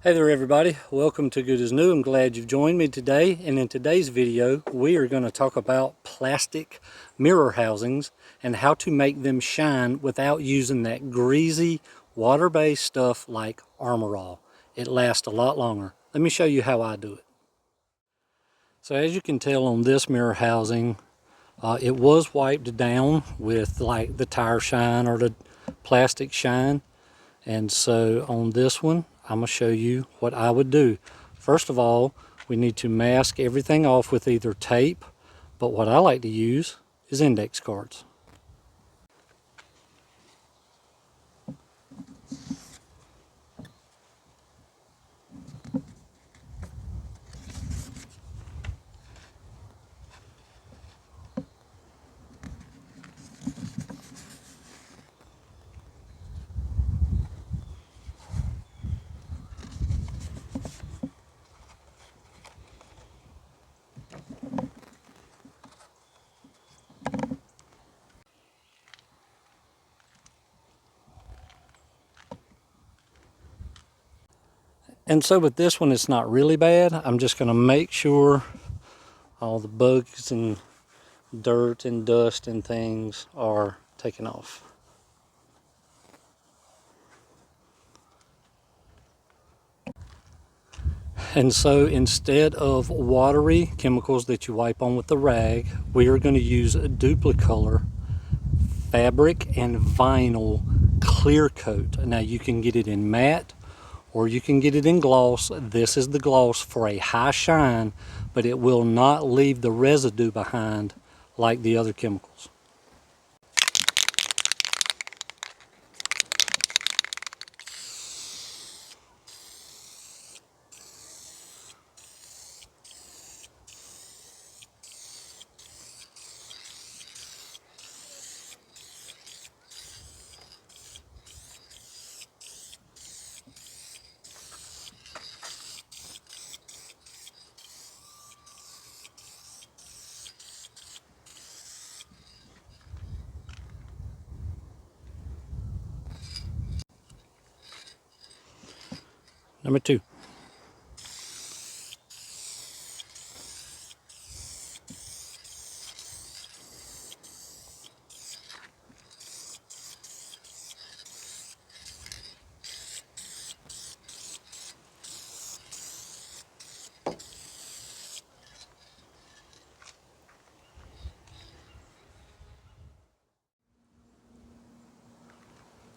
Hey there everybody, welcome to Good as New. I'm glad you've joined me today, and in today's video we are going to talk about plastic mirror housings and how to make them shine without using that greasy water-based stuff like Armor All. It lasts a lot longer. Let me show you how I do it. So as you can tell on this mirror housing, it was wiped down with like the tire shine or the plastic shine, and so on this one I'm going to show you what I would do. First of all, we need to mask everything off with either tape, but what I like to use is index cards. And so with this one, it's not really bad. I'm just going to make sure all the bugs and dirt and dust and things are taken off. And so instead of watery chemicals that you wipe on with the rag, we are going to use a Duplicolor fabric and vinyl clear coat. Now you can get it in matte or you can get it in gloss. This is the gloss for a high shine, but it will not leave the residue behind like the other chemicals. Number 2.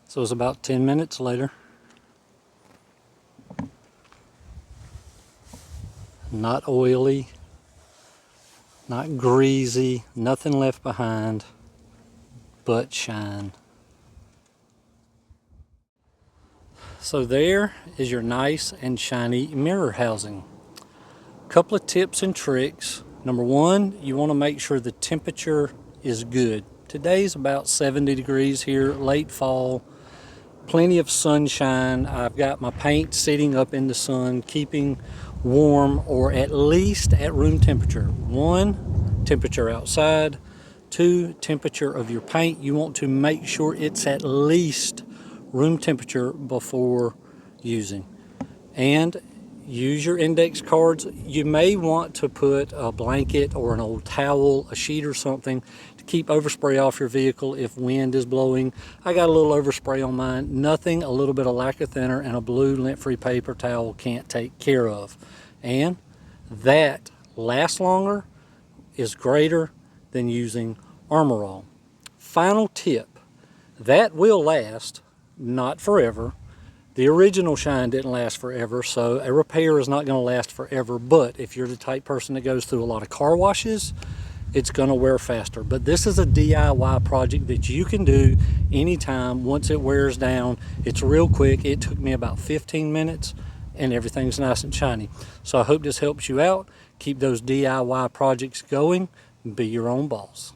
So it's about 10 minutes later. Not oily, not greasy, nothing left behind but shine. So there is your nice and shiny mirror housing. Couple of tips and tricks. Number 1, you want to make sure the temperature is good. Today's about 70 degrees here, late fall. Plenty of sunshine. I've got my paint sitting up in the sun, keeping warm or at least at room temperature. 1, temperature outside. 2, temperature of your paint. You want to make sure it's at least room temperature before using. And use your index cards. You may want to put a blanket or an old towel, a sheet or something to keep overspray off your vehicle if wind is blowing. I got a little overspray on mine. Nothing a little bit of lacquer thinner and a blue lint-free paper towel can't take care of. And that lasts longer, is greater than using Armor All. Final tip, that will last, not forever. The original shine didn't last forever, so a repair is not going to last forever, but if you're the type person that goes through a lot of car washes, it's going to wear faster. But this is a DIY project that you can do anytime. Once it wears down, it's real quick. It took me about 15 minutes and everything's nice and shiny. So I hope this helps you out. Keep those DIY projects going. Be your own boss.